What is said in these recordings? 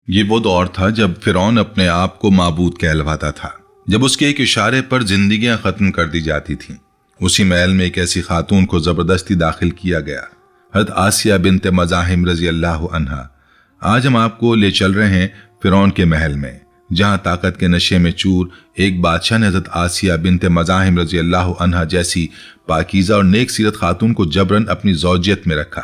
یہ وہ دور تھا جب فرعون اپنے آپ کو معبود کہلواتا تھا، جب اس کے ایک اشارے پر زندگیاں ختم کر دی جاتی تھیں۔ اسی محل میں ایک ایسی خاتون کو زبردستی داخل کیا گیا، حضرت آسیہ بنت مزاحم رضی اللہ عنہا۔ آج ہم آپ کو لے چل رہے ہیں فرعون کے محل میں، جہاں طاقت کے نشے میں چور ایک بادشاہ نے حضرت آسیہ بنت مزاحم رضی اللہ عنہا جیسی پاکیزہ اور نیک سیرت خاتون کو جبراً اپنی زوجیت میں رکھا۔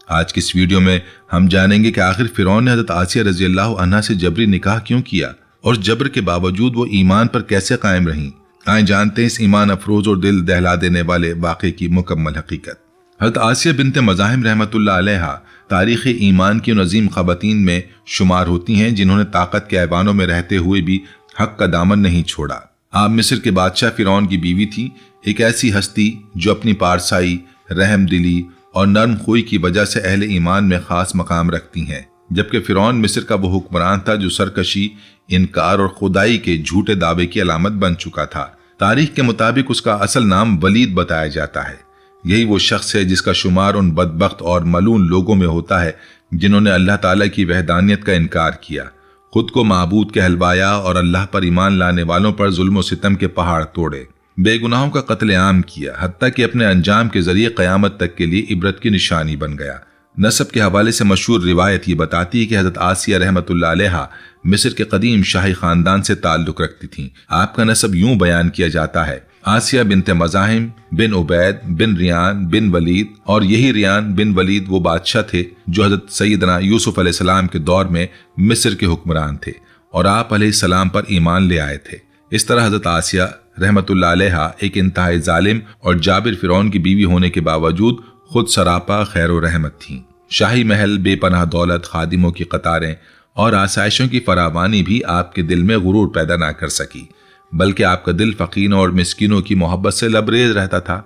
آج کی اس ویڈیو میں ہم جانیں گے کہ آخر فرعون نے حضرت آسیہ رضی اللہ عنہا سے جبری نکاح کیوں کیا اور جبر کے باوجود وہ ایمان پر کیسے قائم رہیں۔ آئیں جانتے ہیں اس ایمان افروز اور دل دہلا دینے والے واقعے کی مکمل حقیقت۔ حضرت آسیہ بنت مزاحم رحمۃ اللہ علیہا تاریخ ایمان کی ان عظیم خواتین میں شمار ہوتی ہیں جنہوں نے طاقت کے ایوانوں میں رہتے ہوئے بھی حق کا دامن نہیں چھوڑا۔ آپ مصر کے بادشاہ فرعون کی بیوی تھی، ایک ایسی ہستی جو اپنی پارسائی، رحم دلی اور نرم خوئی کی وجہ سے اہل ایمان میں خاص مقام رکھتی ہیں، جبکہ فرعون مصر کا وہ حکمران تھا جو سرکشی، انکار اور خدائی کے جھوٹے دعوے کی علامت بن چکا تھا۔ تاریخ کے مطابق اس کا اصل نام ولید بتایا جاتا ہے۔ یہی وہ شخص ہے جس کا شمار ان بدبخت اور ملعون لوگوں میں ہوتا ہے جنہوں نے اللہ تعالیٰ کی وحدانیت کا انکار کیا، خود کو معبود کہلوایا اور اللہ پر ایمان لانے والوں پر ظلم و ستم کے پہاڑ توڑے، بے گناہوں کا قتل عام کیا، حتیٰ کہ اپنے انجام کے ذریعے قیامت تک کے لیے عبرت کی نشانی بن گیا۔ نسب کے حوالے سے مشہور روایت یہ بتاتی ہے کہ حضرت آسیہ رحمۃ اللہ علیہا مصر کے قدیم شاہی خاندان سے تعلق رکھتی تھیں۔ آپ کا نسب یوں بیان کیا جاتا ہے: آسیہ بنت مزاحم بن عبید بن ریان بن ولید، اور یہی ریان بن ولید وہ بادشاہ تھے جو حضرت سیدنا یوسف علیہ السلام کے دور میں مصر کے حکمران تھے اور آپ علیہ السلام پر ایمان لے آئے تھے۔ اس طرح حضرت آسیہ رحمۃ اللہ علیہا ایک انتہائی ظالم اور جابر فرعون کی بیوی ہونے کے باوجود خود سراپا خیر و رحمت تھیں۔ شاہی محل، بے پناہ دولت، خادموں کی قطاریں اور آسائشوں کی فراوانی بھی آپ کے دل میں غرور پیدا نہ کر سکی، بلکہ آپ کا دل فقیروں اور مسکینوں کی محبت سے لبریز رہتا تھا۔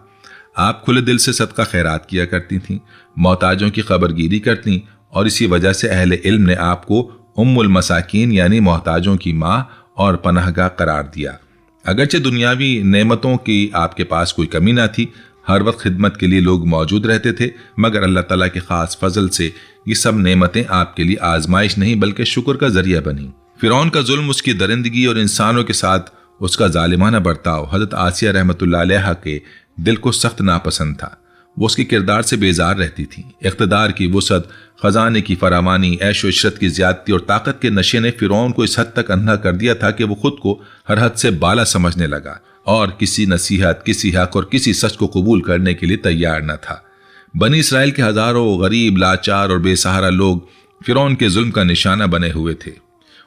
آپ کھلے دل سے صدقہ خیرات کیا کرتی تھیں، محتاجوں کی خبرگیری کرتیں، اور اسی وجہ سے اہل علم نے آپ کو ام المساکین یعنی محتاجوں کی ماں اور پناہ گاہ قرار دیا۔ اگرچہ دنیاوی نعمتوں کی آپ کے پاس کوئی کمی نہ تھی، ہر وقت خدمت کے لیے لوگ موجود رہتے تھے، مگر اللہ تعالیٰ کے خاص فضل سے یہ سب نعمتیں آپ کے لیے آزمائش نہیں بلکہ شکر کا ذریعہ بنیں۔ فرعون کا ظلم، اس کی درندگی اور انسانوں کے ساتھ اس کا ظالمانہ برتاؤ حضرت آسیہ رحمۃ اللہ علیہا کے دل کو سخت ناپسند تھا۔ وہ اس کے کردار سے بیزار رہتی تھی۔ اقتدار کی وسعت، خزانے کی فراوانی، عیش و عشرت کی زیادتی اور طاقت کے نشے نے فرعون کو اس حد تک اندھا کر دیا تھا کہ وہ خود کو ہر حد سے بالا سمجھنے لگا اور کسی نصیحت، کسی حق اور کسی سچ کو قبول کرنے کے لیے تیار نہ تھا۔ بنی اسرائیل کے ہزاروں غریب، لاچار اور بے سہارا لوگ فرعون کے ظلم کا نشانہ بنے ہوئے تھے۔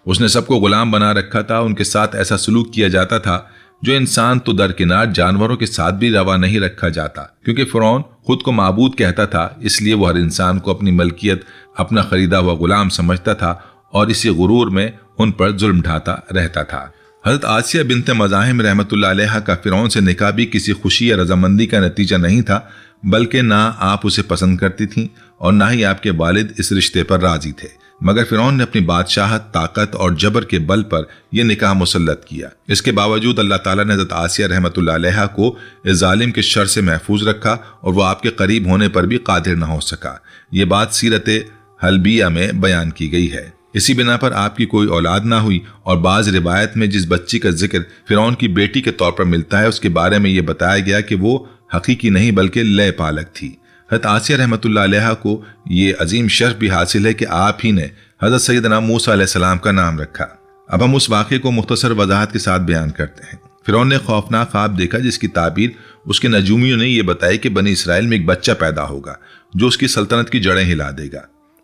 اس نے سب کو غلام بنا رکھا تھا، ان کے ساتھ ایسا سلوک کیا جاتا تھا جو انسان تو درکنار جانوروں کے ساتھ بھی روا نہیں رکھا جاتا، کیونکہ فرعون خود کو معبود کہتا تھا، اس لیے وہ ہر انسان کو اپنی ملکیت، اپنا خریدا ہوا غلام سمجھتا تھا اور اسی غرور میں ان پر ظلم ڈھاتا رہتا تھا۔ حضرت آسیہ بنت مزاحم رحمۃ اللہ علیہا کا فرعون سے نکاح بھی کسی خوشی یا رضامندی کا نتیجہ نہیں تھا، بلکہ نہ آپ اسے پسند کرتی تھیں اور نہ ہی آپ کے والد اس رشتے پر راضی تھے، مگر فرعون نے اپنی بادشاہت، طاقت اور جبر کے بل پر یہ نکاح مسلط کیا۔ اس کے باوجود اللہ تعالیٰ نے حضرت آسیہ رحمۃ اللہ علیہا کو اس ظالم کے شر سے محفوظ رکھا اور وہ آپ کے قریب ہونے پر بھی قادر نہ ہو سکا۔ یہ بات سیرت حلبیہ میں بیان کی گئی ہے۔ اسی بنا پر آپ کی کوئی اولاد نہ ہوئی، اور بعض روایت میں جس بچی کا ذکر فرعون کی بیٹی کے طور پر ملتا ہے، اس کے بارے میں یہ بتایا گیا کہ وہ حقیقی نہیں بلکہ لے پالک تھی۔ حضرت آسیہ رحمۃ اللہ علیہا کو یہ عظیم شرف بھی حاصل ہے کہ آپ ہی نے حضرت سیدنا موسیٰ علیہ السلام کا نام رکھا۔ اب ہم اس واقعے کو مختصر وضاحت کے ساتھ بیان کرتے ہیں۔ فرعون نے خوفناک خواب دیکھا جس کی تعبیر اس کے نجومیوں نے یہ بتائی کہ بنی اسرائیل میں ایک بچہ پیدا ہوگا جو اس کی سلطنت کی جڑیں ہلا دے گا۔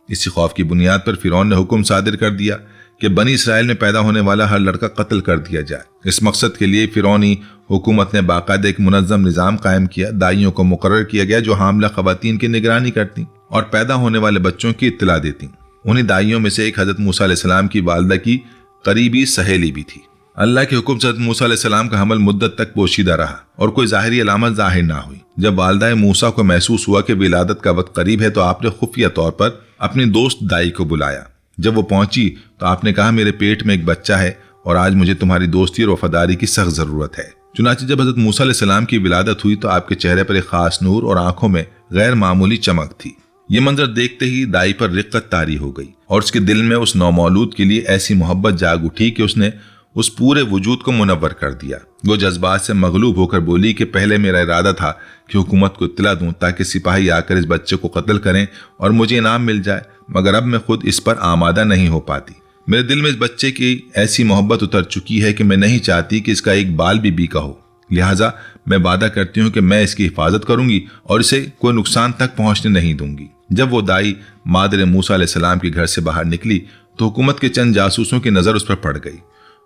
اسی خوف کی بنیاد پر فرعون نے حکم صادر کر دیا کہ بنی اسرائیل میں پیدا ہونے والا ہر لڑکا قتل کر دیا جائے۔ اس مقصد کے لیے فرعونی حکومت نے باقاعدہ ایک منظم نظام قائم کیا۔ دائیوں کو مقرر کیا گیا جو حاملہ خواتین کی نگرانی کرتیں اور پیدا ہونے والے بچوں کی اطلاع دیتیں۔ انہی دائیوں میں سے ایک حضرت موسیٰ علیہ السلام کی والدہ کی قریبی سہیلی بھی تھی۔ اللہ کے حکم سے حضرت موسیٰ علیہ السلام کا حمل مدت تک پوشیدہ رہا اور کوئی ظاہری علامت ظاہر نہ ہوئی۔ جب والدہ موسیٰ کو محسوس ہوا کہ ولادت کا وقت قریب ہے تو آپ نے خفیہ طور پر اپنی دوست دائی کو بلایا۔ جب وہ پہنچی تو آپ نے کہا، میرے پیٹ میں ایک بچہ ہے اور آج مجھے تمہاری دوستی اور وفاداری کی سخت ضرورت ہے۔ چنانچہ جب حضرت موسیٰ علیہ السلام کی ولادت ہوئی تو آپ کے چہرے پر ایک خاص نور اور آنکھوں میں غیر معمولی چمک تھی۔ یہ منظر دیکھتے ہی دائی پر رقت طاری ہو گئی۔ اور اس کے دل میں اس نومولود کے لیے ایسی محبت جاگ اٹھی کہ اس نے اس پورے وجود کو منور کر دیا۔ وہ جذبات سے مغلوب ہو کر بولی کہ پہلے میرا ارادہ تھا کہ حکومت کو اطلاع دوں تاکہ سپاہی آ کر اس بچے کو قتل کریں اور مجھے انعام مل جائے، مگر اب میں خود اس پر آمادہ نہیں ہو پاتی۔ میرے دل میں اس بچے کی ایسی محبت اتر چکی ہے کہ میں نہیں چاہتی کہ اس کا ایک بال بھی بیکا ہو، لہٰذا میں وعدہ کرتی ہوں کہ میں اس کی حفاظت کروں گی اور اسے کوئی نقصان تک پہنچنے نہیں دوں گی۔ جب وہ دائی مادر موسیٰ علیہ السلام کے گھر سے باہر نکلی تو حکومت کے چند جاسوسوں کی نظر اس پر پڑ گئی۔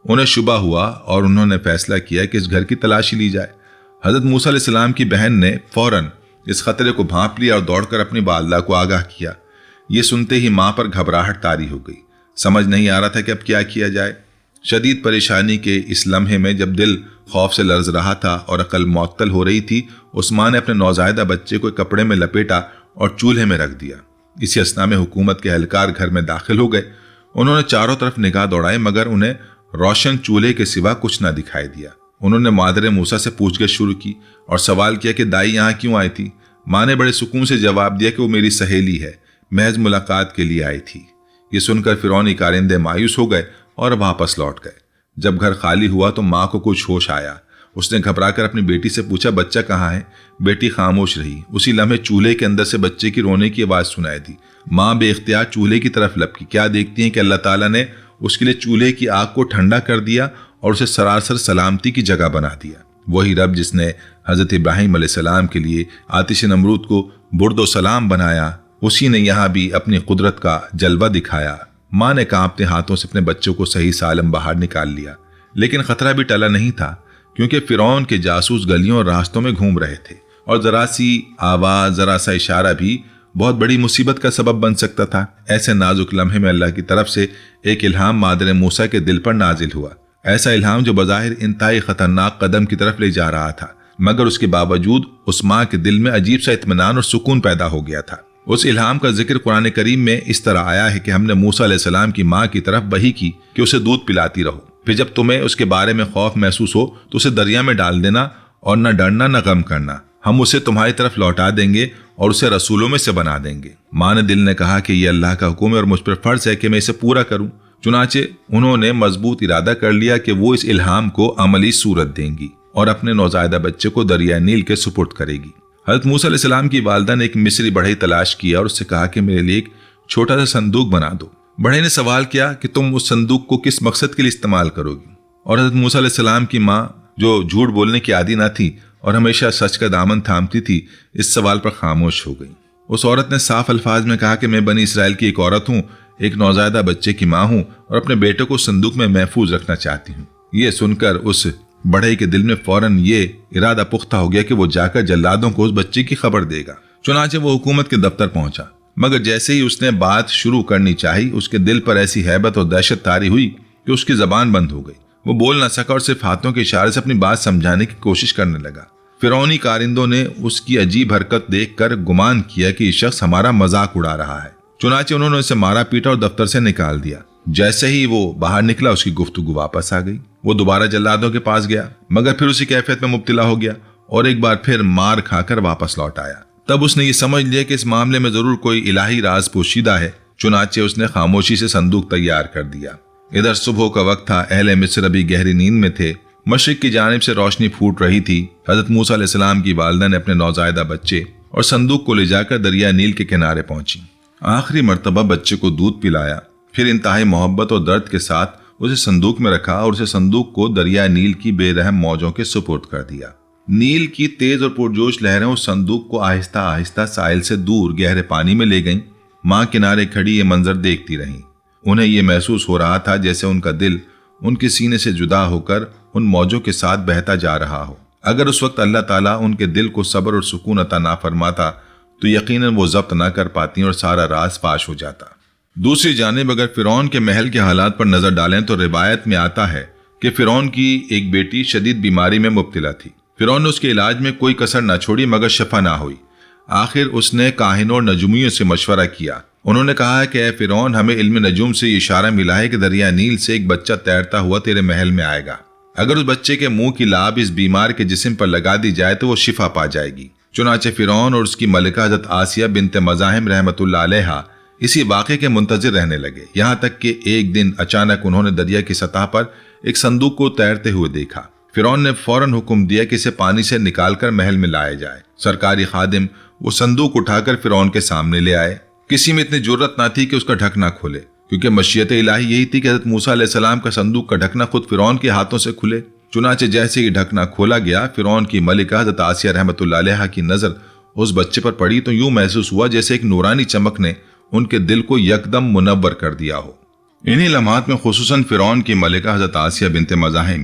انہیں شبہ ہوا اور انہوں نے فیصلہ کیا کہ اس گھر کی تلاشی لی جائے۔ حضرت موسیٰ علیہ السلام کی بہن نے فوراً اس خطرے کو بھانپ لیا اور دوڑ کر اپنی والدہ کو آگاہ کیا۔ یہ سنتے ہی ماں پر گھبراہٹ طاری ہو گئی، سمجھ نہیں آ رہا تھا کہ اب کیا کیا جائے۔ شدید پریشانی کے اس لمحے میں جب دل خوف سے لرز رہا تھا اور عقل معطل ہو رہی تھی، اس ماں نے اپنے نوزائیدہ بچے کو ایک کپڑے میں لپیٹا اور چولہے میں رکھ دیا۔ اسی اثنا میں حکومت کے اہلکار گھر میں داخل ہو گئے۔ انہوں نے چاروں طرف نگاہ دوڑائے مگر انہیں روشن چولہے کے سوا کچھ نہ دکھائی دیا۔ انہوں نے مادر موسیٰ سے پوچھ گچھ شروع کی اور سوال کیا کہ دائی یہاں کیوں آئی تھی؟ ماں نے بڑے سکون سے جواب دیا کہ وہ میری سہیلی ہے، محض ملاقات کے لیے آئی تھی۔ یہ سن کر فرعونی کارندے مایوس ہو گئے اور واپس لوٹ گئے۔ جب گھر خالی ہوا تو ماں کو کچھ ہوش آیا۔ اس نے گھبرا کر اپنی بیٹی سے پوچھا بچہ کہاں ہے؟ بیٹی خاموش رہی۔ اسی لمحے چولہے کے اندر سے بچے کی رونے کی آواز سنائی دی۔ ماں بے اختیار چولہے کی طرف لپکی۔ کیا دیکھتی ہیں کہ اللہ تعالیٰ نے اس کے لیے چولہے کی آگ کو ٹھنڈا کر دیا اور اسے سراسر سلامتی کی جگہ بنا دیا۔ وہی رب جس نے حضرت ابراہیم علیہ السلام کے لیے آتش نمرود کو برد و سلام بنایا، اسی نے یہاں بھی اپنی قدرت کا جلوہ دکھایا۔ ماں نے کانپتے ہاتھوں سے اپنے بچوں کو صحیح سالم باہر نکال لیا، لیکن خطرہ بھی ٹلا نہیں تھا کیونکہ فرعون کے جاسوس گلیوں اور راستوں میں گھوم رہے تھے اور ذرا سی آواز، ذرا سا اشارہ بھی بہت بڑی مصیبت کا سبب بن سکتا تھا۔ ایسے نازک لمحے میں اللہ کی طرف سے ایک الہام مادر موسیٰ کے دل پر نازل ہوا، ایسا الہام جو بظاہر انتہائی خطرناک قدم کی طرف لے جا رہا تھا، مگر اس کے باوجود اس ماں کے دل میں عجیب سا اطمینان اور سکون پیدا ہو گیا تھا۔ اس الہام کا ذکر قرآن کریم میں اس طرح آیا ہے کہ ہم نے موسیٰ علیہ السلام کی ماں کی طرف وحی کی کہ اسے دودھ پلاتی رہو، پھر جب تمہیں اس کے بارے میں خوف محسوس ہو تو اسے دریا میں ڈال دینا اور نہ ڈرنا نہ غم کرنا، ہم اسے تمہاری طرف لوٹا دیں گے اور اسے رسولوں میں سے بنا دیں گے۔ ماں نے دل نے کہا کہ یہ اللہ کا حکم ہے اور مجھ پر فرض ہے کہ میں اسے پورا کروں۔ چنانچہ انہوں نے مضبوط ارادہ کر لیا کہ وہ اس الہام کو عملی صورت دیں گی اور اپنے نوزائیدہ بچے کو دریائے نیل کے سپرد کرے گی۔ حضرت موسیٰ علیہ السلام کی والدہ نے ایک مصری بڑھئی تلاش کیا اور اس سے کہا کہ میرے لیے ایک چھوٹا سا صندوق بنا دو۔ بڑھئی نے سوال کیا کہ تم اس صندوق کو کس مقصد کے لیے استعمال کرو گی؟ اور حضرت موسیٰ علیہ السلام کی ماں جو جھوٹ بولنے کی عادی نہ تھی اور ہمیشہ سچ کا دامن تھامتی تھی، اس سوال پر خاموش ہو گئی۔ اس عورت نے صاف الفاظ میں کہا کہ میں بنی اسرائیل کی ایک عورت ہوں، ایک نوزائیدہ بچے کی ماں ہوں اور اپنے بیٹے کو صندوق میں محفوظ رکھنا چاہتی ہوں۔ یہ سن کر اس بڑھئی کے دل میں فوراً یہ ارادہ پختہ ہو گیا کہ وہ جا کر جلادوں کو اس بچے کی خبر دے گا۔ چنانچہ وہ حکومت کے دفتر پہنچا، مگر جیسے ہی اس نے بات شروع کرنی چاہی، اس کے دل پر ایسی ہیبت اور دہشت طاری ہوئی کہ اس کی زبان بند ہو گئی۔ وہ بول نہ سکا اور صرف ہاتھوں کے اشارے سے اپنی بات سمجھانے کی کوشش کرنے لگا۔ فرعونی کارندوں نے اس کی عجیب حرکت دیکھ کر گمان کیا کہ یہ شخص ہمارا مذاق اڑا رہا ہے، چنانچہ انہوں نے اسے مارا پیٹا اور دفتر سے نکال دیا۔ جیسے ہی وہ باہر نکلا اس کی گفتگو واپس آ گئی۔ وہ دوبارہ جلادوں کے پاس گیا، مگر پھر اسی کیفیت میں مبتلا ہو گیا اور ایک بار پھر مار کھا کر واپس لوٹ آیا۔ تب اس نے یہ سمجھ لیا کہ اس معاملے میں ضرور کوئی الہی راز پوشیدہ ہے، چنانچہ اس نے خاموشی سے صندوق تیار کر دیا۔ ادھر صبح کا وقت تھا، اہل مصر ابھی گہری نیند میں تھے۔ مشرق کی جانب سے روشنی پھوٹ رہی تھی۔ حضرت موسیٰ علیہ السلام کی والدہ نے اپنے نوزائیدہ بچے اور صندوق کو لے جا کر دریا نیل کے کنارے پہنچی۔ آخری مرتبہ بچے کو دودھ پلایا، پھر انتہائی محبت اور درد کے ساتھ اسے صندوق میں رکھا اور اسے صندوق کو دریا نیل کی بے رحم موجوں کے سپرد کر دیا۔ نیل کی تیز اور پرجوش لہریں اس صندوق کو آہستہ آہستہ ساحل سے دور گہرے پانی میں لے گئیں۔ ماں کنارے کھڑی یہ منظر دیکھتی رہیں۔ انہیں یہ محسوس ہو رہا تھا جیسے ان کا دل ان کے سینے سے جدا ہو کر ان موجوں کے ساتھ بہتا جا رہا ہو۔ اگر اس وقت اللہ تعالیٰ ان کے دل کو صبر اور سکون عطا نہ فرماتا تو یقیناً وہ ضبط نہ کر پاتی اور سارا راز فاش ہو جاتا۔ دوسری جانب اگر فرعون کے محل کے حالات پر نظر ڈالیں تو روایت میں آتا ہے کہ فرعون کی ایک بیٹی شدید بیماری میں مبتلا تھی۔ فرعون نے اس کے علاج میں کوئی کسر نہ چھوڑی مگر شفا نہ ہوئی۔ آخر اس نے کاہنوں اور نجومیوں سے مشورہ کیا۔ انہوں نے کہا کہ اے فرعون، ہمیں علم نجوم سے یہ اشارہ ملا ہے کہ دریا نیل سے ایک بچہ تیرتا ہوا تیرے محل میں آئے گا۔ اگر اس بچے کے منہ کی لاب اس بیمار کے جسم پر لگا دی جائے تو وہ شفا پا جائے گی۔ چنانچہ فرعون اور اس کی ملکہ حضرت آسیہ بنت مزاحم رحمۃ اللہ علیہا اسی واقعے کے منتظر رہنے لگے، یہاں تک کہ ایک دن اچانک انہوں نے دریا کی سطح پر ایک صندوق کو تیرتے ہوئے دیکھا۔ فرعون نے فوراً حکم دیا کہ اسے پانی سے نکال کر محل میں لایا جائے۔ سرکاری خادم وہ صندوق اٹھا کر فرعون کے سامنے لے آئے۔ کسی میں اتنی جرت نہ تھی کہ اس کا ڈھکنا کھولے، کیونکہ مشیت الہی یہی تھی کہ حضرت موسیٰ علیہ السلام کا صندوق کا ڈھکنا خود فرعون کے ہاتھوں سے کھلے۔ چنانچہ جیسے ہی ڈھکنا کھولا گیا، فرعون کی ملکہ حضرت آسیہ رحمۃ اللہ علیہا کی نظر اس بچے پر پڑی تو یوں محسوس ہوا جیسے ایک نورانی چمک نے ان کے دل کو یکدم منور کر دیا ہو۔ انہی لمحات میں خصوصاً فرعون کی ملکہ حضرت آسیہ بنت مزاحم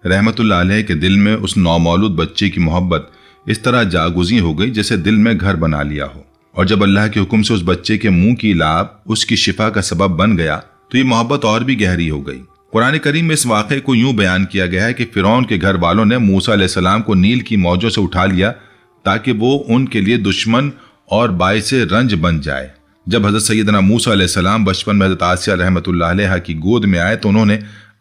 رحمۃ اللہ علیہ کے دل میں اس نومولود بچے کی محبت اس طرح جاگزیں ہو گئی جیسے دل میں گھر بنا لیا ہو، اور جب اللہ کے حکم سے اس بچے کے منہ کی لعاب اس کی شفا کا سبب بن گیا تو یہ محبت اور بھی گہری ہو گئی۔ قرآن کریم میں اس واقعے کو یوں بیان کیا گیا ہے کہ فرعون کے گھر والوں نے موسیٰ علیہ السلام کو نیل کی موجوں سے اٹھا لیا تاکہ وہ ان کے لیے دشمن اور باعث رنج بن جائے۔ جب حضرت سیدنا موسیٰ علیہ السلام بچپن میں حضرت آسیہ رحمۃ اللہ علیہا کی گود میں آئے تو انہوں نے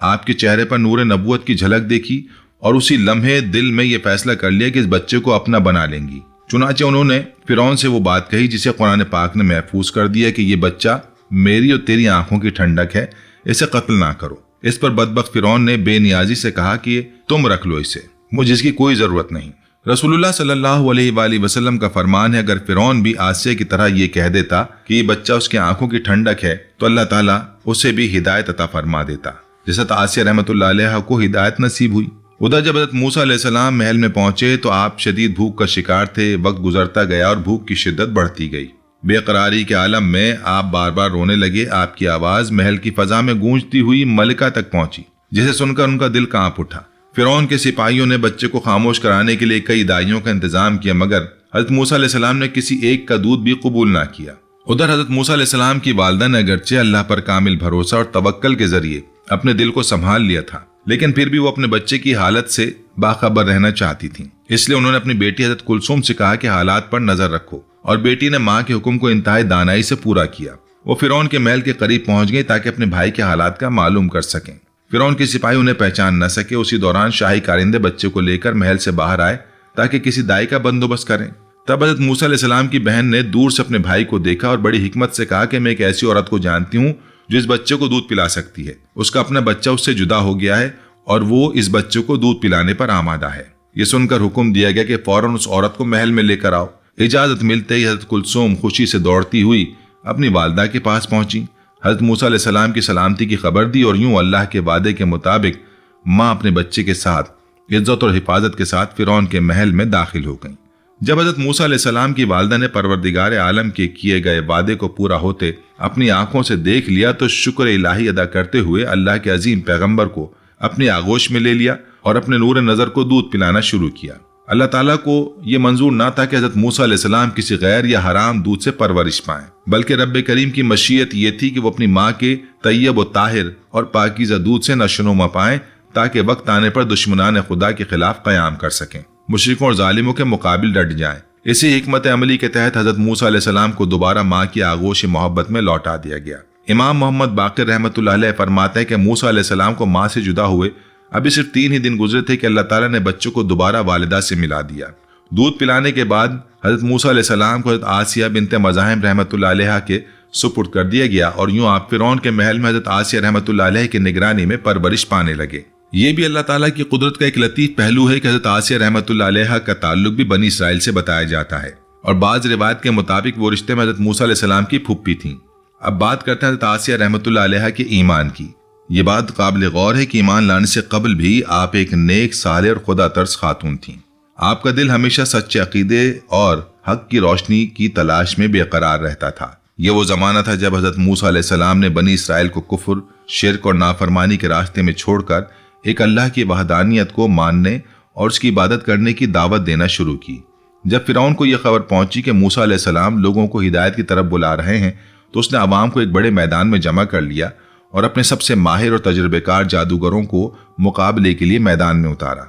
آپ کے چہرے پر نور نبوت کی جھلک دیکھی اور اسی لمحے دل میں یہ فیصلہ کر لیا کہ اس بچے کو اپنا بنا لیں گی۔ چنانچہ انہوں نے فرعون سے وہ بات کہی جسے قرآن پاک نے محفوظ کر دیا کہ یہ بچہ میری اور تیری آنکھوں کی ٹھنڈک ہے، اسے قتل نہ کرو۔ اس پر بدبخت فرعون نے بے نیازی سے کہا کہ تم رکھ لو اسے، مجھے اس کی کوئی ضرورت نہیں۔ رسول اللہ صلی اللہ علیہ وآلہ وسلم کا فرمان ہے اگر فرعون بھی آسیہ کی طرح یہ کہہ دیتا کہ یہ بچہ اس کی آنکھوں کی ٹھنڈک ہے تو اللہ تعالیٰ اسے بھی ہدایت عطا فرما دیتا، جیسے آسیہ رحمۃ اللہ علیہ کو ہدایت نصیب ہوئی۔ ادھر جب حضرت موسیٰ علیہ السلام محل میں پہنچے تو آپ شدید بھوک کا شکار تھے۔ وقت گزرتا گیا اور بھوک کی شدت بڑھتی گئی۔ بے قراری کے عالم میں آپ بار بار رونے لگے۔ آپ کی آواز محل کی فضا میں گونجتی ہوئی ملکہ تک پہنچی، جسے سن کر ان کا دل کانپ اٹھا۔ فرعون کے سپاہیوں نے بچے کو خاموش کرانے کے لیے کئی دائیوں کا انتظام کیا، مگر حضرت موسیٰ علیہ السلام نے کسی ایک کا دودھ بھی قبول نہ کیا۔ ادھر حضرت موسیٰ علیہ السلام کی والدہ نے اگرچہ اللہ پر کامل بھروسہ اور توکل کے ذریعے اپنے دل کو سنبھال لیا تھا، لیکن پھر بھی وہ اپنے بچے کی حالت سے باخبر رہنا چاہتی تھیں۔ اس لیے انہوں نے اپنی بیٹی حضرت کلثوم سے کہا کہ حالات پر نظر رکھو، اور بیٹی نے ماں کے حکم کو انتہائی دانائی سے پورا کیا۔ وہ فرعون کے محل کے قریب پہنچ گئی تاکہ اپنے بھائی کے حالات کا معلوم کر سکیں۔ فرعون کے سپاہی انہیں پہچان نہ سکے۔ اسی دوران شاہی کارندے بچے کو لے کر محل سے باہر آئے تاکہ کسی دائی کا بندوبست کریں۔ تب حضرت موسیٰ علیہ السلام کی بہن نے دور سے اپنے بھائی کو دیکھا اور بڑی حکمت سے کہا کہ میں ایک ایسی عورت کو جانتی ہوں جو اس بچے کو دودھ پلا سکتی ہے۔ اس کا اپنا بچہ اس سے جدا ہو گیا ہے اور وہ اس بچے کو دودھ پلانے پر آمادہ ہے۔ یہ سن کر حکم دیا گیا کہ فوراً اس عورت کو محل میں لے کر آؤ۔ اجازت ملتے ہی حضرت کلثوم خوشی سے دوڑتی ہوئی اپنی والدہ کے پاس پہنچی، حضرت موسیٰ علیہ السلام کی سلامتی کی خبر دی اور یوں اللہ کے وعدے کے مطابق ماں اپنے بچے کے ساتھ عزت اور حفاظت کے ساتھ فرعون کے محل میں داخل ہو گئیں۔ جب حضرت موسیٰ علیہ السلام کی والدہ نے پروردگار عالم کے کیے گئے وعدے کو پورا ہوتے اپنی آنکھوں سے دیکھ لیا تو شکر الہی ادا کرتے ہوئے اللہ کے عظیم پیغمبر کو اپنی آغوش میں لے لیا اور اپنے نور نظر کو دودھ پلانا شروع کیا۔ اللہ تعالیٰ کو یہ منظور نہ تھا کہ حضرت موسیٰ علیہ السلام کسی غیر یا حرام دودھ سے پرورش پائیں، بلکہ رب کریم کی مشیت یہ تھی کہ وہ اپنی ماں کے طیب و طاہر اور پاکیزہ دودھ سے نشوونما پائیں تاکہ وقت آنے پر دشمنان خدا کے خلاف قیام کر سکیں، مشرکوں اور ظالموں کے مقابل ڈٹ جائیں۔ اسی حکمت عملی کے تحت حضرت موسیٰ علیہ السلام کو دوبارہ ماں کی آغوش محبت میں لوٹا دیا گیا۔ امام محمد باقر رحمۃ اللہ علیہ فرماتے ہیں کہ موسیٰ علیہ السلام کو ماں سے جدا ہوئے ابھی صرف 3 ہی دن گزرے تھے کہ اللہ تعالیٰ نے بچوں کو دوبارہ والدہ سے ملا دیا۔ دودھ پلانے کے بعد حضرت موسیٰ علیہ السلام کو حضرت آسیہ بنت مزاحم رحمۃ اللہ علیہ کے سپرد کر دیا گیا اور یوں آپ فرعون کے محل میں حضرت آسیہ رحمۃ اللہ علیہ کی نگرانی میں پرورش پانے لگے۔ یہ بھی اللہ تعالیٰ کی قدرت کا ایک لطیف پہلو ہے کہ حضرت آسیہ رحمۃ اللہ علیہ کا تعلق بھی بنی اسرائیل سے بتایا جاتا ہے، اور بعض روایت کے مطابق وہ رشتے میں حضرت موسیٰ علیہ السلام کی پھوپھی تھیں۔ اب بات کرتے ہیں حضرت آسیہ رحمۃ اللہ علیہ کے ایمان کی۔ یہ بات قابل غور ہے کہ ایمان لانے سے قبل بھی آپ ایک نیک، صالح اور خدا ترس خاتون تھیں۔ آپ کا دل ہمیشہ سچے عقیدے اور حق کی روشنی کی تلاش میں بے قرار رہتا تھا۔ یہ وہ زمانہ تھا جب حضرت موسیٰ علیہ السلام نے بنی اسرائیل کو کفر، شرک اور نافرمانی کے راستے میں چھوڑ کر ایک اللہ کی وحدانیت کو ماننے اور اس کی عبادت کرنے کی دعوت دینا شروع کی۔ جب فرعون کو یہ خبر پہنچی کہ موسیٰ علیہ السلام لوگوں کو ہدایت کی طرف بلا رہے ہیں تو اس نے عوام کو ایک بڑے میدان میں جمع کر لیا اور اپنے سب سے ماہر اور تجربے کار جادوگروں کو مقابلے کے لیے میدان میں اتارا۔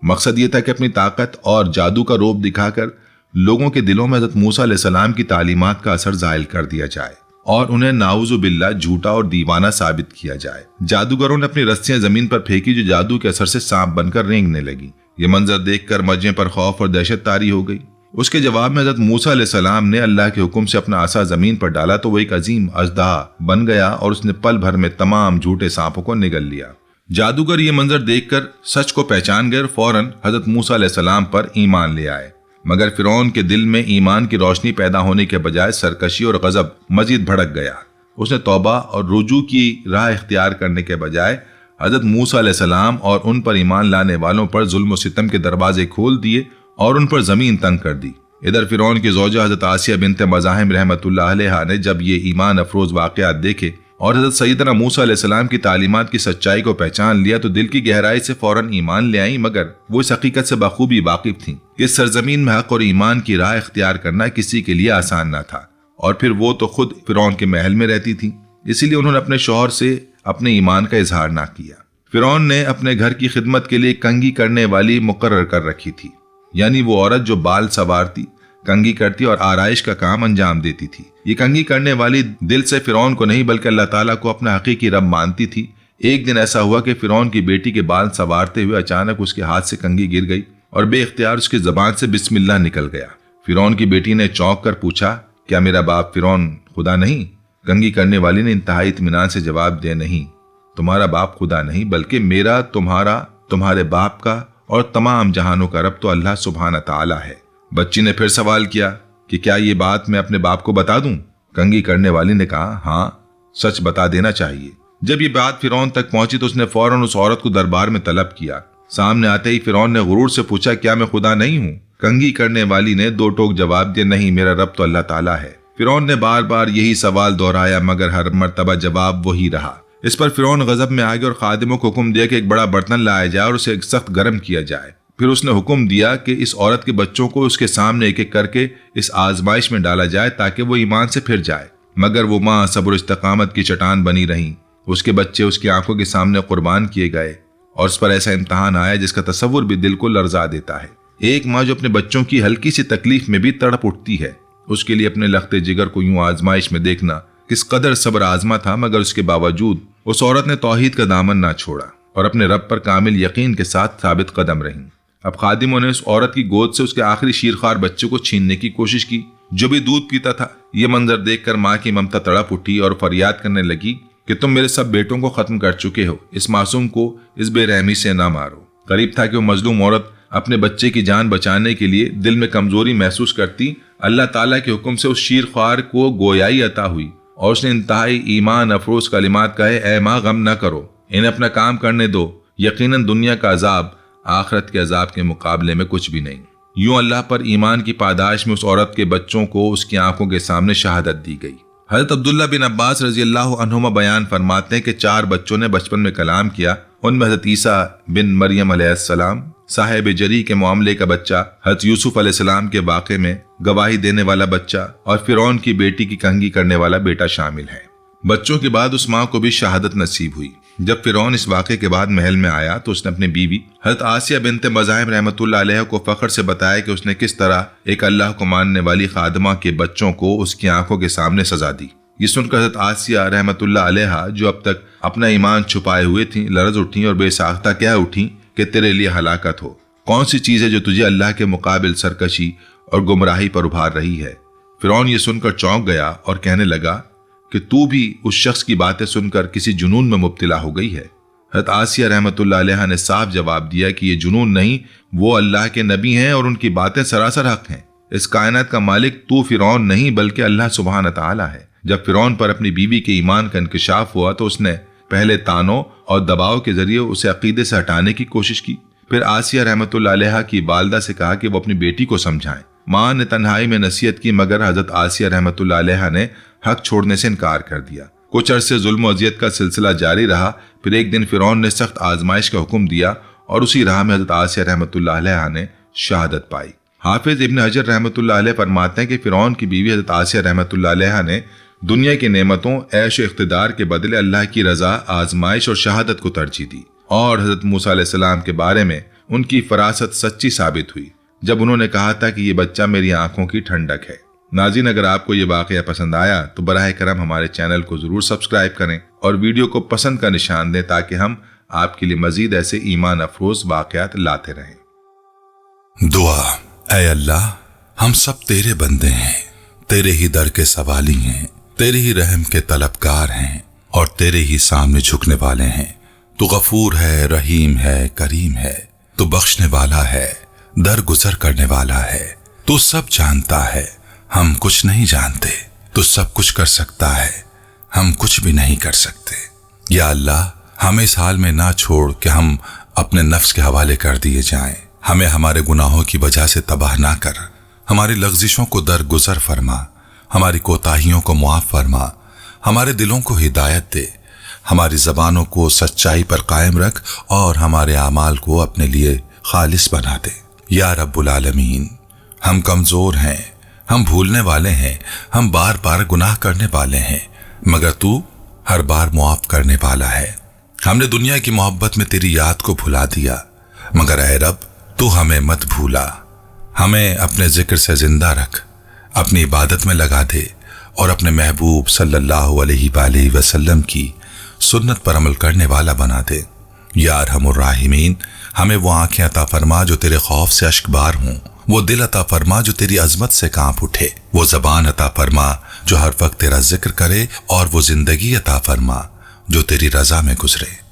مقصد یہ تھا کہ اپنی طاقت اور جادو کا روب دکھا کر لوگوں کے دلوں میں حضرت موسیٰ علیہ السلام کی تعلیمات کا اثر زائل کر دیا جائے اور انہیں نعوذ باللہ جھوٹا اور دیوانہ ثابت کیا جائے۔ جادوگروں نے اپنی رسیاں زمین پر پھینکی جو جادو کے اثر سے سانپ بن کر رینگنے لگی۔ یہ منظر دیکھ کر مجمع پر خوف اور دہشت طاری ہو گئی۔ اس کے جواب میں حضرت موسیٰ علیہ السلام نے اللہ کے حکم سے اپنا عصا زمین پر ڈالا تو وہ ایک عظیم اژدہا بن گیا اور اس نے پل بھر میں تمام جھوٹے سانپوں کو نگل لیا۔ جادوگر یہ منظر دیکھ کر سچ کو پہچان گئے اور فوراً حضرت موسیٰ علیہ السلام پر ایمان لے آئے، مگر فرعون کے دل میں ایمان کی روشنی پیدا ہونے کے بجائے سرکشی اور غضب مزید بھڑک گیا۔ اس نے توبہ اور رجوع کی راہ اختیار کرنے کے بجائے حضرت موسیٰ علیہ السلام اور ان پر ایمان لانے والوں پر ظلم و ستم کے دروازے کھول دیے اور ان پر زمین تنگ کر دی۔ ادھر فرعون کی زوجہ حضرت آسیہ بنت مزاحم رحمۃ اللہ علیہا نے جب یہ ایمان افروز واقعات دیکھے اور حضرت سیدنا موسیٰ علیہ السلام کی تعلیمات کی سچائی کو پہچان لیا تو دل کی گہرائی سے فوراً ایمان لے آئیں، مگر وہ اس حقیقت سے بخوبی واقف تھیں کہ اس سرزمین میں حق اور ایمان کی راہ اختیار کرنا کسی کے لیے آسان نہ تھا، اور پھر وہ تو خود فرعون کے محل میں رہتی تھیں، اسی لیے انہوں نے اپنے شوہر سے اپنے ایمان کا اظہار نہ کیا۔ فرعون نے اپنے گھر کی خدمت کے لیے کنگھی کرنے والی مقرر کر رکھی تھی، یعنی وہ عورت جو بال سنوارتی، کنگھی کرتی اور آرائش کا کام انجام دیتی تھی۔ یہ کنگھی کرنے والی دل سے فرعون کو نہیں بلکہ اللہ تعالیٰ کو اپنا حقیقی رب مانتی تھی۔ ایک دن ایسا ہوا کہ فرعون کی بیٹی کے بال سنوارتے ہوئے اچانک اس کے ہاتھ سے کنگھی گر گئی اور بے اختیار اس کی زبان سے بسم اللہ نکل گیا۔ فرعون کی بیٹی نے چونک کر پوچھا، کیا میرا باپ فرعون خدا نہیں؟ کنگھی کرنے والی نے انتہائی اطمینان سے جواب دیا، نہیں، تمہارا باپ خدا نہیں بلکہ میرا، تمہارا، تمہارے باپ کا اور تمام جہانوں کا رب تو اللہ سبحانہ تعالیٰ ہے۔ بچی نے پھر سوال کیا کہ کیا یہ بات میں اپنے باپ کو بتا دوں؟ کنگھی کرنے والی نے کہا، ہاں، سچ بتا دینا چاہیے۔ جب یہ بات فرعون تک پہنچی تو اس نے فوراً اس عورت کو دربار میں طلب کیا۔ سامنے آتے ہی فرعون نے غرور سے پوچھا، کیا میں خدا نہیں ہوں؟ کنگھی کرنے والی نے دو ٹوک جواب دیا، نہیں، میرا رب تو اللہ تعالیٰ ہے۔ فرعون نے بار بار یہی سوال دہرایا مگر ہر مرتبہ جواب وہی رہا۔ اس پر فرعون غضب میں آ گیا اور خادموں کو حکم دیا کہ ایک بڑا برتن لایا جائے اور اسے سخت گرم کیا جائے۔ پھر اس نے حکم دیا کہ اس عورت کے بچوں کو اس کے سامنے ایک ایک کر کے اس آزمائش میں ڈالا جائے تاکہ وہ ایمان سے پھر جائے، مگر وہ ماں صبر و استقامت کی چٹان بنی رہیں۔ اس کے بچے اس کی آنکھوں کے سامنے قربان کیے گئے اور اس پر ایسا امتحان آیا جس کا تصور بھی دل کو لرزا دیتا ہے۔ ایک ماں جو اپنے بچوں کی ہلکی سی تکلیف میں بھی تڑپ اٹھتی ہے، اس کے لیے اپنے لختے جگر کو یوں آزمائش میں دیکھنا کس قدر صبر آزما تھا، مگر اس کے باوجود اس عورت نے توحید کا دامن نہ چھوڑا اور اپنے رب پر کامل یقین کے ساتھ ثابت قدم رہیں۔ اب خادموں نے اس عورت کی گود سے اس کے آخری شیرخوار بچے کو چھیننے کی کوشش کی جو بھی دودھ پیتا تھا۔ یہ منظر دیکھ کر ماں کی ممتا تڑپ اٹھی اور فریاد کرنے لگی کہ تم میرے سب بیٹوں کو ختم کر چکے ہو، اس معصوم کو اس بے رحمی سے نہ مارو۔ قریب تھا کہ وہ مظلوم عورت اپنے بچے کی جان بچانے کے لیے دل میں کمزوری محسوس کرتی، اللہ تعالیٰ کے حکم سے اس شیرخوار کو گویائی عطا ہوئی اور اس نے انتہائی ایمان افروز کلمات کہے، اے ماں غم نہ کرو، انہیں اپنا کام کرنے دو، یقیناً دنیا کا عذاب آخرت کے عذاب کے مقابلے میں کچھ بھی نہیں۔ یوں اللہ پر ایمان کی پاداش میں اس عورت کے بچوں کو اس کی آنکھوں کے سامنے شہادت دی گئی۔ حضرت عبداللہ بن عباس رضی اللہ عنہما بیان فرماتے ہیں کہ 4 بچوں نے بچپن میں کلام کیا، ان میں حضرت عیسیٰ بن مریم علیہ السلام، صاحب جری کے معاملے کا بچہ، حضرت یوسف علیہ السلام کے واقعے میں گواہی دینے والا بچہ اور فرعون کی بیٹی کی کنگھی کرنے والا بیٹا شامل ہے۔ بچوں کے بعد اس ماں کو بھی شہادت نصیب ہوئی۔ جب فرعون اس واقعے کے بعد محل میں آیا تو اس نے اپنی بیوی حضرت آسیہ بنت مزاحم رحمۃ اللہ علیہ کو فخر سے بتایا کہ اس نے کس طرح ایک اللہ کو ماننے والی خادمہ کے بچوں کو اس کی آنکھوں کے سامنے سزا دی۔ یہ سن کر حضرت آسیہ رحمۃ اللہ علیہ جو اب تک اپنا ایمان چھپائے ہوئے تھیں، لرز اٹھیں اور بے ساختہ کہہ اٹھیں کہ تیرے لیے ہلاکت ہو، کون سی چیز ہے جو تجھے اللہ کے مقابل سرکشی اور گمراہی پر ابھار رہی ہے؟ فرعون یہ سن کر چونک گیا اور کہنے لگا کہ تو بھی اس شخص کی باتیں سن کر کسی جنون میں مبتلا ہو گئی ہے۔ حضرت آسیہ رحمۃ اللہ علیہ نے صاف جواب دیا کہ یہ جنون نہیں، وہ اللہ کے نبی ہیں اور ان کی باتیں سراسر حق ہیں۔ اس کائنات کا مالک تو فرعون نہیں بلکہ اللہ سبحانہ تعالیٰ ہے۔ جب فرعون پر اپنی بیوی کے ایمان کا انکشاف ہوا تو اس نے پہلے تانوں اور دباؤ کے ذریعے اسے عقیدے سے ہٹانے کی کوشش کی، پھر آسیہ رحمۃ اللہ علیہ کی والدہ سے کہا کہ وہ اپنی بیٹی کو سمجھائیں۔ ماں نے تنہائی میں نصیحت کی مگر حضرت آسیہ رحمۃ اللہ علیہ نے حق چھوڑنے سے انکار کر دیا۔ کچھ عرصے ظلم و اذیت کا سلسلہ جاری رہا، پھر ایک دن فرعون نے سخت آزمائش کا حکم دیا اور اسی راہ میں حضرت آسیہ رحمۃ اللہ علیہ نے شہادت پائی۔ حافظ ابن حجر رحمۃ اللہ علیہ فرماتے ہیں کہ فرعون کی بیوی حضرت آسیہ رحمۃ اللہ علیہ نے دنیا کی نعمتوں، عیش و اقتدار کے بدلے اللہ کی رضا، آزمائش اور شہادت کو ترجیح دی، اور حضرت موسیٰ علیہ السلام کے بارے میں ان کی فراست سچی ثابت ہوئی جب انہوں نے کہا تھا کہ یہ بچہ میری آنکھوں کی ٹھنڈک ہے۔ ناظرین، اگر آپ کو یہ واقعہ پسند آیا تو براہ کرم ہمارے چینل کو ضرور سبسکرائب کریں اور ویڈیو کو پسند کا نشان دیں تاکہ ہم آپ کے لیے مزید ایسے ایمان افروز واقعات لاتے رہیں۔ دعا: اے اللہ، ہم سب تیرے بندے ہیں، تیرے ہی در کے سوالی ہیں، تیرے ہی رحم کے طلبگار ہیں اور تیرے ہی سامنے جھکنے والے ہیں۔ تو غفور ہے، رحیم ہے، کریم ہے، تو بخشنے والا ہے، درگزر کرنے والا ہے۔ تو سب جانتا ہے، ہم کچھ نہیں جانتے۔ تو سب کچھ کر سکتا ہے، ہم کچھ بھی نہیں کر سکتے۔ یا اللہ، ہمیں اس حال میں نہ چھوڑ کہ ہم اپنے نفس کے حوالے کر دیے جائیں۔ ہمیں ہمارے گناہوں کی وجہ سے تباہ نہ کر، ہماری لغزشوں کو درگزر فرما، ہماری کوتاہیوں کو معاف فرما، ہمارے دلوں کو ہدایت دے، ہماری زبانوں کو سچائی پر قائم رکھ اور ہمارے اعمال کو اپنے لیے خالص بنا دے۔ یا رب العالمین، ہم کمزور ہیں، ہم بھولنے والے ہیں، ہم بار بار گناہ کرنے والے ہیں، مگر تو ہر بار معاف کرنے والا ہے۔ ہم نے دنیا کی محبت میں تیری یاد کو بھلا دیا، مگر اے رب تو ہمیں مت بھولا۔ ہمیں اپنے ذکر سے زندہ رکھ، اپنی عبادت میں لگا دے اور اپنے محبوب صلی اللہ علیہ وآلہ وسلم کی سنت پر عمل کرنے والا بنا دے۔ یا ارحم الراحمین، ہمیں وہ آنکھیں عطا فرما جو تیرے خوف سے اشک بار ہوں، وہ دل عطا فرما جو تیری عظمت سے کانپ اٹھے، وہ زبان عطا فرما جو ہر وقت تیرا ذکر کرے، اور وہ زندگی عطا فرما جو تیری رضا میں گزرے۔